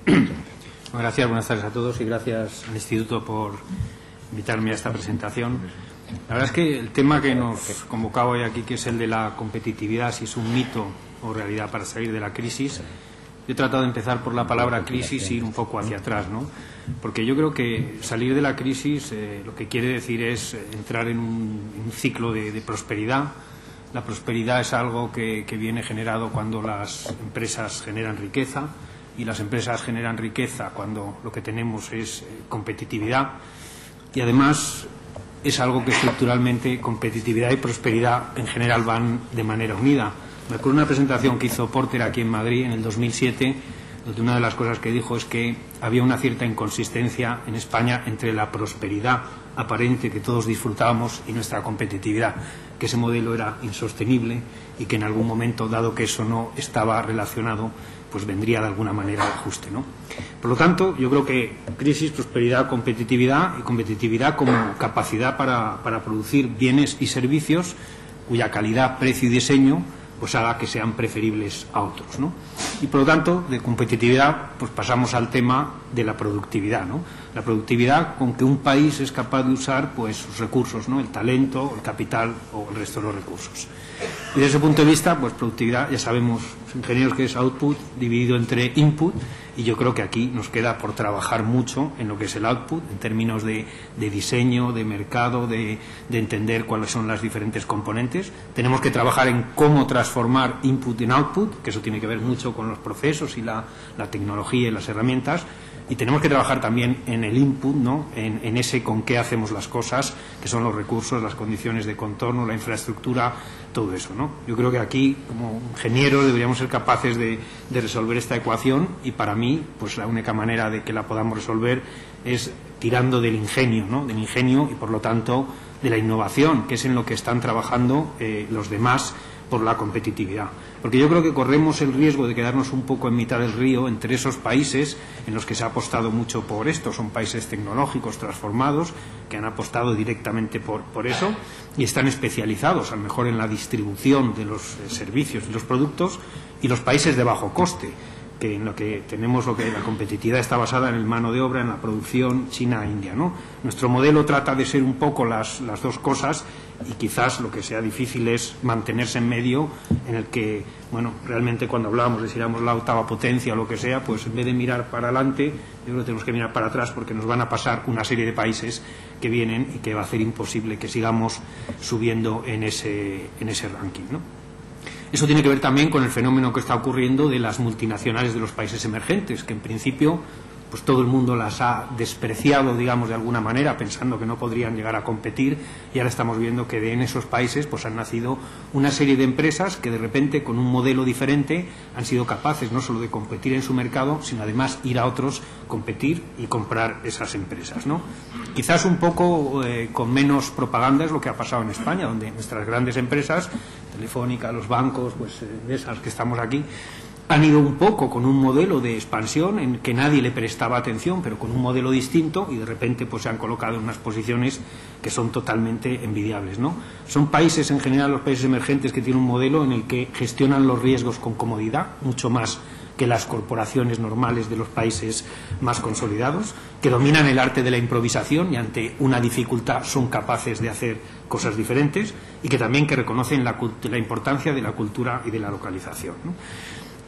Gracias, buenas tardes a todos y gracias al Instituto por invitarme a esta presentación. La verdad es que el tema que nos convocaba hoy aquí, que es el de la competitividad, si es un mito o realidad para salir de la crisis, yo he tratado de empezar por la palabra crisis e ir un poco hacia atrás, ¿no? Porque yo creo que salir de la crisis lo que quiere decir es entrar en un ciclo de prosperidad. La prosperidad es algo que viene generado cuando las empresas generan riqueza, y las empresas generan riqueza cuando lo que tenemos es competitividad, y además es algo que estructuralmente competitividad y prosperidad en general van de manera unida. Me acuerdo de una presentación que hizo Porter aquí en Madrid en el 2007, donde una de las cosas que dijo es que había una cierta inconsistencia en España entre la prosperidad aparente que todos disfrutábamos y nuestra competitividad, que ese modelo era insostenible y que en algún momento, dado que eso no estaba relacionado, pues vendría de alguna manera el ajuste, ¿no? Por lo tanto, yo creo que crisis, prosperidad, competitividad, y competitividad como capacidad para producir bienes y servicios cuya calidad, precio y diseño pues haga que sean preferibles a otros, ¿no? Y por lo tanto, de competitividad pues pasamos al tema de la productividad, ¿no? La productividad con que un país es capaz de usar pues sus recursos, ¿no? El talento, el capital o el resto de los recursos. Y desde ese punto de vista, pues productividad, ya sabemos los ingenieros que es output dividido entre input, y yo creo que aquí nos queda por trabajar mucho en lo que es el output, en términos de diseño, de mercado, de entender cuáles son las diferentes componentes. Tenemos que trabajar en cómo transformar input en output, que eso tiene que ver mucho con los procesos y la tecnología y las herramientas. Y tenemos que trabajar también en el input, ¿no? En ese con qué hacemos las cosas, que son los recursos, las condiciones de contorno, la infraestructura, todo eso, ¿no? Yo creo que aquí, como ingenieros, deberíamos ser capaces de resolver esta ecuación, y para mí, pues la única manera de que la podamos resolver es tirando del ingenio, ¿no? Del ingenio y, por lo tanto, de la innovación, que es en lo que están trabajando los demás por la competitividad. Porque yo creo que corremos el riesgo de quedarnos un poco en mitad del río entre esos países en los que se ha apostado mucho por esto. Son países tecnológicos transformados que han apostado directamente por eso y están especializados a lo mejor en la distribución de los servicios y los productos, y los países de bajo coste, que en lo que tenemos la competitividad está basada en el mano de obra, en la producción China e India, ¿no? Nuestro modelo trata de ser un poco las dos cosas, y quizás lo que sea difícil es mantenerse en medio, en el que, bueno, realmente cuando hablábamos de si éramos la octava potencia o lo que sea, pues en vez de mirar para adelante, yo creo que tenemos que mirar para atrás, porque nos van a pasar una serie de países que vienen y que va a hacer imposible que sigamos subiendo en ese ranking, ¿no? Eso tiene que ver también con el fenómeno que está ocurriendo de las multinacionales de los países emergentes, que en principio pues todo el mundo las ha despreciado, digamos, de alguna manera, pensando que no podrían llegar a competir, y ahora estamos viendo que en esos países pues han nacido una serie de empresas que de repente, con un modelo diferente, han sido capaces no solo de competir en su mercado, sino además ir a otros, competir y comprar esas empresas, ¿no? Quizás un poco con menos propaganda es lo que ha pasado en España, donde nuestras grandes empresas, Telefónica, los bancos, pues de esas que estamos aquí, han ido un poco con un modelo de expansión en que nadie le prestaba atención, pero con un modelo distinto, y de repente pues se han colocado en unas posiciones que son totalmente envidiables, ¿no? Son países, en general los países emergentes, que tienen un modelo en el que gestionan los riesgos con comodidad, mucho más que las corporaciones normales de los países más consolidados, que dominan el arte de la improvisación y ante una dificultad son capaces de hacer cosas diferentes, y que también reconocen la importancia de la cultura y de la localización, ¿no?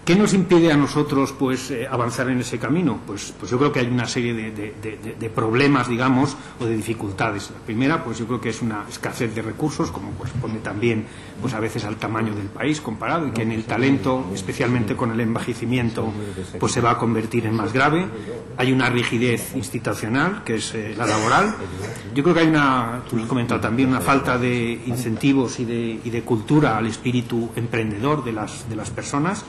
¿Qué nos impide a nosotros pues avanzar en ese camino? Pues yo creo que hay una serie de problemas, digamos, o de dificultades. La primera, pues yo creo que es una escasez de recursos, como corresponde también pues a veces al tamaño del país comparado, y que en el talento, especialmente con el envejecimiento, pues se va a convertir en más grave. Hay una rigidez institucional, que es la laboral. Yo creo que hay tú lo has comentado también, una falta de incentivos y de cultura al espíritu emprendedor de las personas.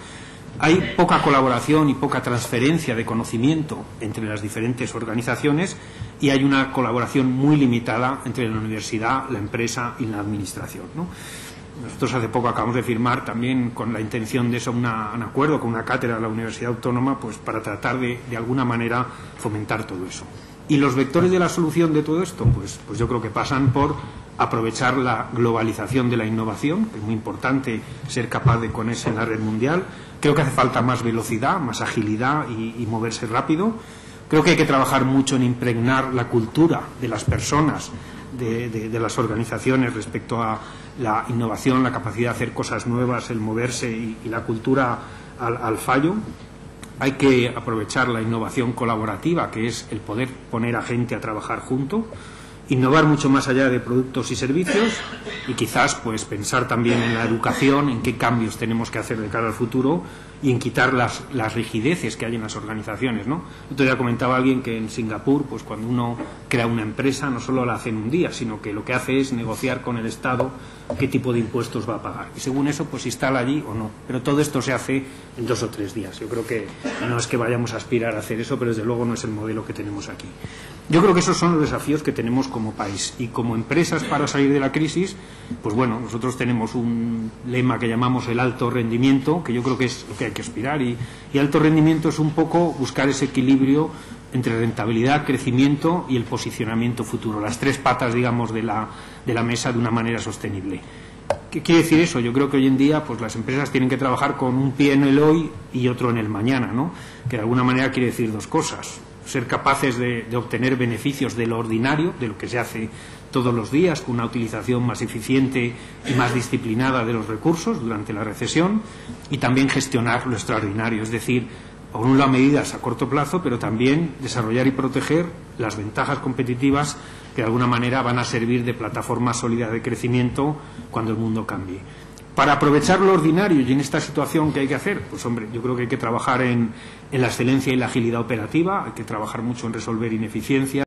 Hay poca colaboración y poca transferencia de conocimiento entre las diferentes organizaciones, y hay una colaboración muy limitada entre la universidad, la empresa y la administración, ¿no? Nosotros hace poco acabamos de firmar también, con la intención de eso, un acuerdo con una cátedra de la Universidad Autónoma, pues para tratar de alguna manera fomentar todo eso. Y los vectores de la solución de todo esto, pues yo creo que pasan por aprovechar la globalización de la innovación, que es muy importante ser capaz de ponerse en la red mundial. Creo que hace falta más velocidad, más agilidad y moverse rápido. Creo que hay que trabajar mucho en impregnar la cultura de las personas, de las organizaciones respecto a la innovación, la capacidad de hacer cosas nuevas, el moverse y la cultura al fallo. Hay que aprovechar la innovación colaborativa, que es el poder poner a gente a trabajar junto, innovar mucho más allá de productos y servicios y quizás pues pensar también en la educación, en qué cambios tenemos que hacer de cara al futuro y en quitar las rigideces que hay en las organizaciones, ¿no? Otro día comentaba alguien que en Singapur, pues cuando uno crea una empresa no solo la hace en un día, sino que lo que hace es negociar con el Estado qué tipo de impuestos va a pagar y según eso pues instala allí o no, pero todo esto se hace en 2 o 3 días. Yo creo que no es que vayamos a aspirar a hacer eso, pero desde luego no es el modelo que tenemos aquí. Yo creo que esos son los desafíos que tenemos como país y como empresas para salir de la crisis. Pues bueno, nosotros tenemos un lema que llamamos el alto rendimiento, que yo creo que es lo que hay que aspirar y alto rendimiento es un poco buscar ese equilibrio entre rentabilidad, crecimiento y el posicionamiento futuro, las 3 patas, digamos, de la mesa de una manera sostenible. ¿Qué quiere decir eso? Yo creo que hoy en día pues las empresas tienen que trabajar con un pie en el hoy y otro en el mañana, ¿no? Que de alguna manera quiere decir 2 cosas. Ser capaces de obtener beneficios de lo ordinario, de lo que se hace todos los días, con una utilización más eficiente y más disciplinada de los recursos durante la recesión, y también gestionar lo extraordinario, es decir, por un lado medidas a corto plazo, pero también desarrollar y proteger las ventajas competitivas que de alguna manera van a servir de plataforma sólida de crecimiento cuando el mundo cambie. Para aprovechar lo ordinario y en esta situación, ¿qué hay que hacer? Pues hombre, yo creo que hay que trabajar en la excelencia y la agilidad operativa, hay que trabajar mucho en resolver ineficiencias.